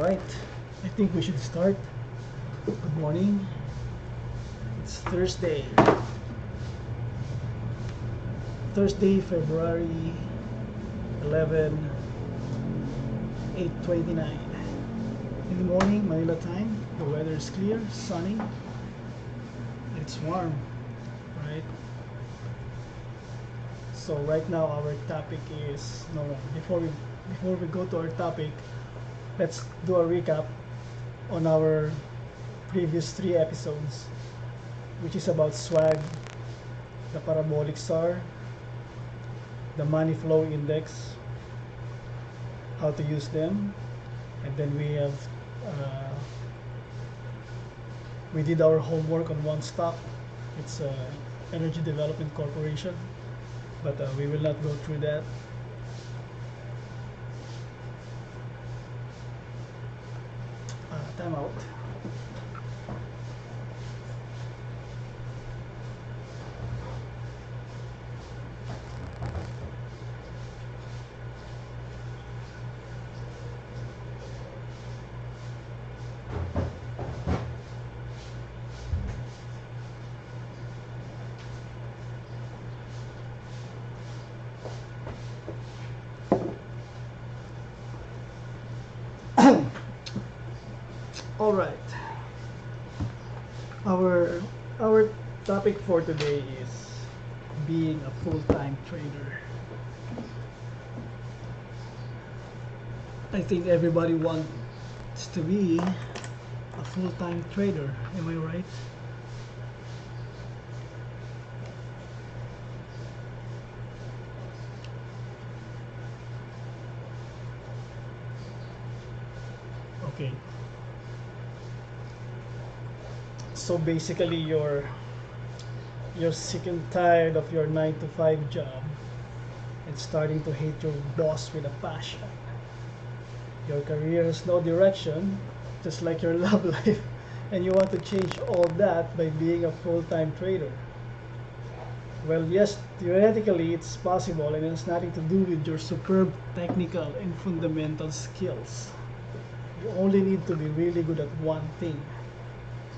right, I think we should start. Good morning. It's Thursday, February 11, 8:29. In the morning, Manila time. The weather is clear, sunny. It's warm, right? So right now our topic is before we go to our topic, let's do a recap on our previous 3 episodes, which is about swag, the parabolic star, the money flow index, how to use them, and then we did our homework on one stock. It's Energy Development Corporation, but we will not go through that. Time out. All right. Our topic for today is being a full-time trader. I think everybody wants to be a full-time trader. Am I right? Okay. So basically you're sick and tired of your 9 to 5 job and starting to hate your boss with a passion. Your career has no direction, just like your love life, and you want to change all that by being a full-time trader. Well, yes, theoretically it's possible, and it has nothing to do with your superb technical and fundamental skills. You only need to be really good at one thing,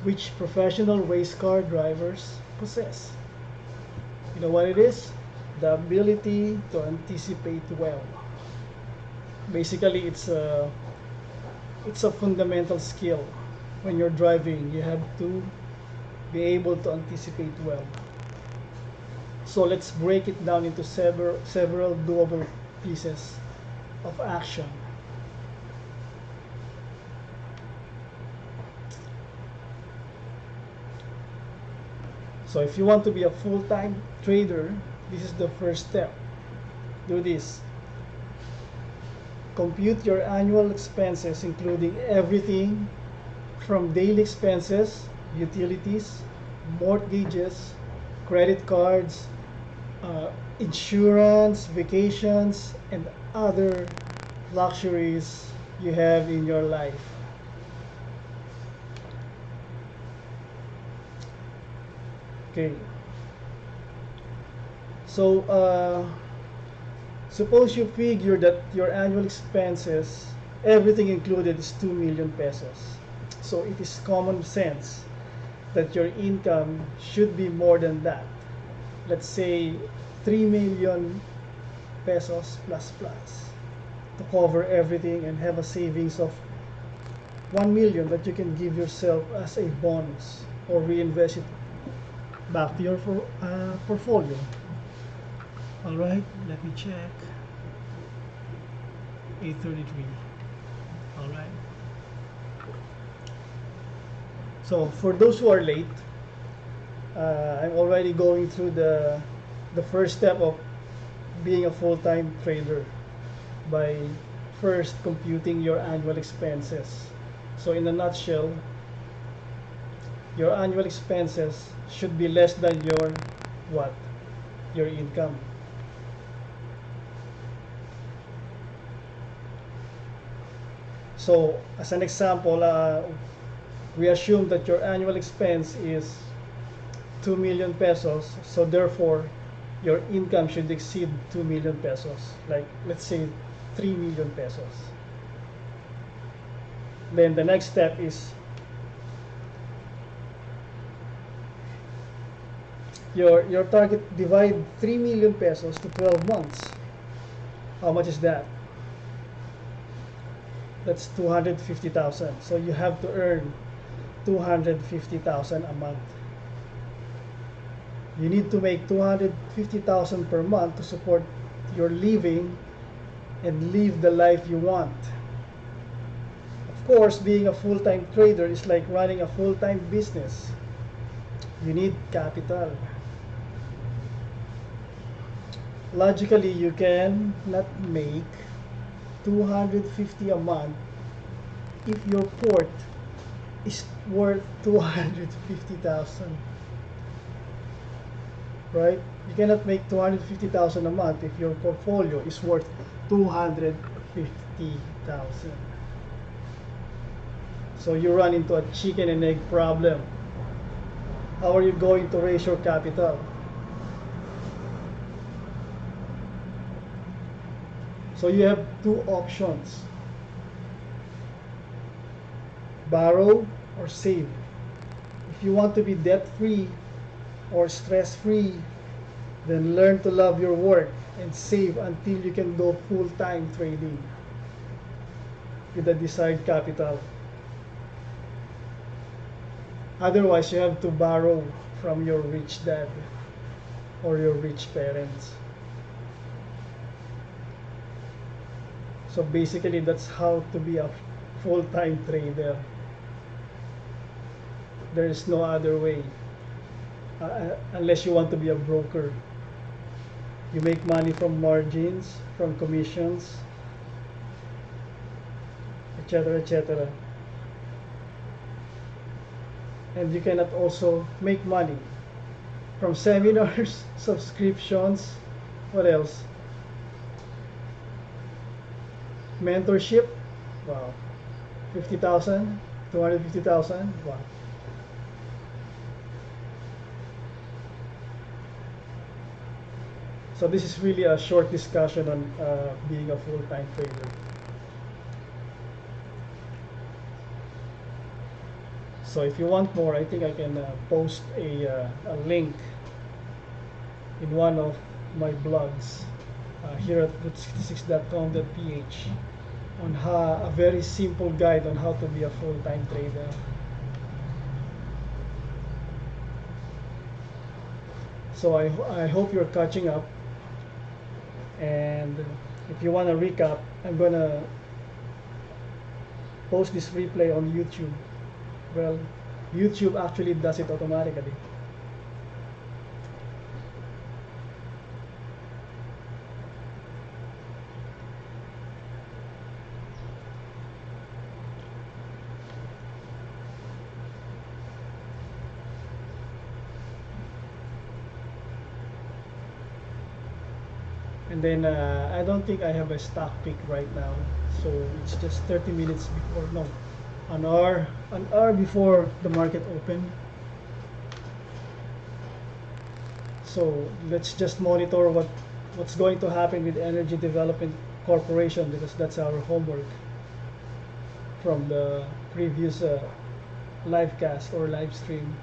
which professional race car drivers possess. You know what it is? The ability to anticipate well. Basically, it's a fundamental skill. When you're driving, you have to be able to anticipate well. So let's break it down into several doable pieces of action. So if you want to be a full-time trader, this is the first step. Do this. Compute your annual expenses, including everything from daily expenses, utilities, mortgages, credit cards, insurance, vacations, and other luxuries you have in your life. Okay. So suppose you figure that your annual expenses, everything included, is 2 million pesos. So it is common sense that your income should be more than that. Let's say 3 million pesos plus to cover everything and have a savings of 1 million that you can give yourself as a bonus or reinvest it back to your portfolio. All right, let me check. 8:33. All right. So for those who are late, I'm already going through the first step of being a full-time trader by first computing your annual expenses. So in a nutshell, your annual expenses should be less than your your income. So as an example, we assume that your annual expense is 2 million pesos, so therefore your income should exceed 2 million pesos, like let's say 3 million pesos. Then the next step is your target. Divide 3 million pesos to 12 months. How much is that? That's 250,000. So you have to earn 250,000 a month. You need to make 250,000 per month to support your living and live the life you want. Of course, being a full-time trader is like running a full-time business. You need capital. Logically, you can not make 250 a month if your port is worth 250,000. Right? You cannot make 250,000 a month if your portfolio is worth 250,000. So you run into a chicken and egg problem. How are you going to raise your capital? So you have two options: borrow or save. If you want to be debt-free or stress-free, then learn to love your work and save until you can go full-time trading with the desired capital. Otherwise, you have to borrow from your rich dad or your rich parents. So basically, that's how to be a full-time trader. There is no other way. Unless you want to be a broker. You make money from margins, from commissions, etc., etc. And you cannot also make money from seminars, subscriptions, what else? Mentorship, wow. 50,000, 250,000, wow. So this is really a short discussion on being a full-time trader. So if you want more, I think I can post a link in one of my blogs here at route66.com.ph on a very simple guide on how to be a full-time trader. So I hope you're catching up. And if you want to recap, I'm going to post this replay on YouTube. Well, YouTube actually does it automatically. And then I don't think I have a stock pick right now, so it's just 30 minutes before, no, an hour before the market opened. So let's just monitor what's going to happen with Energy Development Corporation, because that's our homework from the previous live cast or live stream.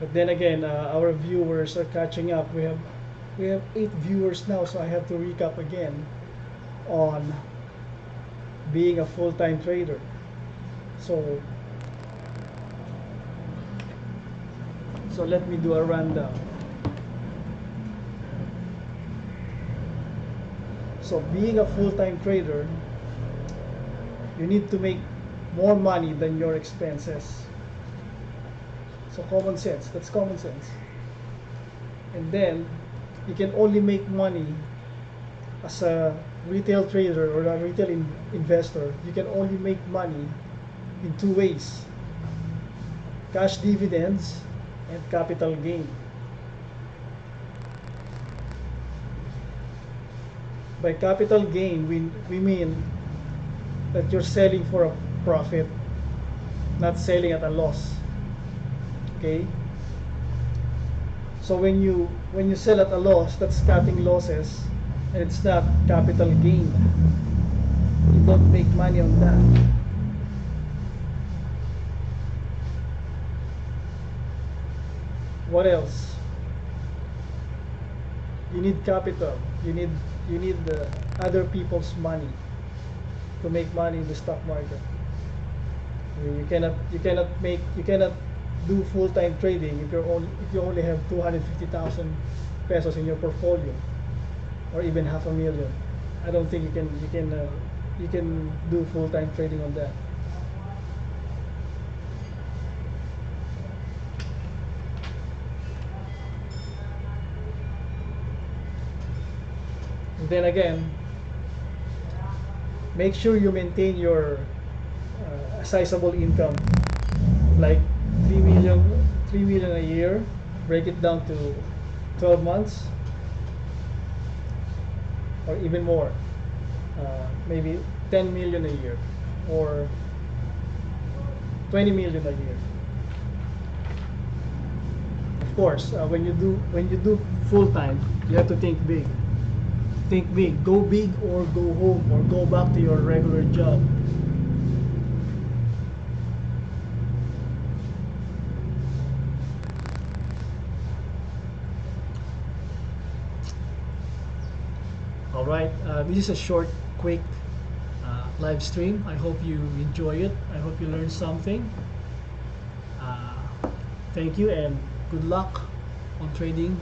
But then again, our viewers are catching up. We have 8 viewers now, so I have to recap again on being a full-time trader. So let me do a rundown. So being a full-time trader, you need to make more money than your expenses. So common sense, that's common sense. And then you can only make money as a retail trader or a retail investor. You can only make money in 2 ways: cash dividends and capital gain. By capital gain, we mean that you're selling for a profit, not selling at a loss. Okay? So when you sell at a loss, that's cutting losses, and it's not capital gain. You don't make money on that. What else? You need capital. You need other people's money to make money in the stock market. I mean, you cannot do full-time trading if you only have 250,000 pesos in your portfolio, or even half a million. I don't think you can do full-time trading on that. And then again, make sure you maintain your sizable income, like 3 million a year. Break it down to 12 months or even more, maybe 10 million a year or 20 million a year. Of course, when you do full time, you have to think big. Think big. Go big or go home or go back to your regular job. All right, this is a short, quick live stream. I hope you enjoy it. I hope you learned something. Thank you and good luck on trading